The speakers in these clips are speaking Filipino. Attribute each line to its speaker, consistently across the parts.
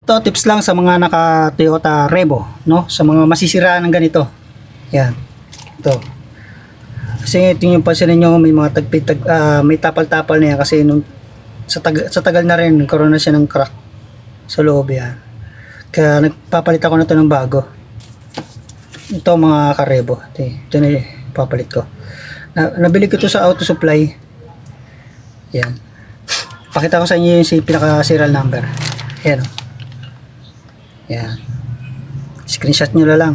Speaker 1: To tips lang sa mga naka Toyota Revo, no? Sa mga masisiraan ng ganito. Yan. Ito. Kasi ito yung pansin niyo, may mga may tapal-tapal na yan kasi nung sa tagal na rin nagkaroon na siya ng crack sa loob yan. Kaya nagpapalit ako na to ng bago. Ito mga Ka-Revo. Ito na papalit ko. Nabili ko to sa auto supply. Yan. Pakita ko sa inyo yung pinaka serial number. Yan. Yan. Screenshot nyo na lang.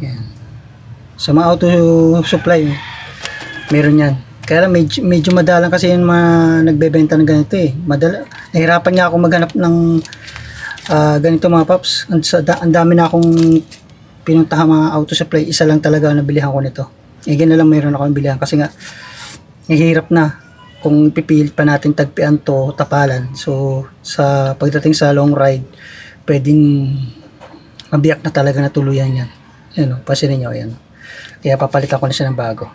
Speaker 1: Yan. Sa mga auto supply, meron yan. Kaya lang medyo madalang kasi yung mga nagbebenta ng ganito eh. Nahirapan nga ako maghanap ng ganito mga paps. Ang dami na akong pinuntahan mga auto supply. Isa lang talaga nabilihan ko nito. Ganun lang mayroon akong bilihan kasi nga nahihirap na kung pipilit pa natin tagpian to tapalan. So sa pagdating sa long ride, pwedeng mabiyak na talaga na tuluyan yan. Yan o, pasinin nyo yan. Kaya papalitan ko na siya ng bago.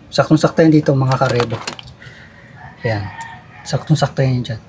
Speaker 1: Saktong sakto yan dito mga Ka-Revo. Yan. Saktong sakto yan dyan.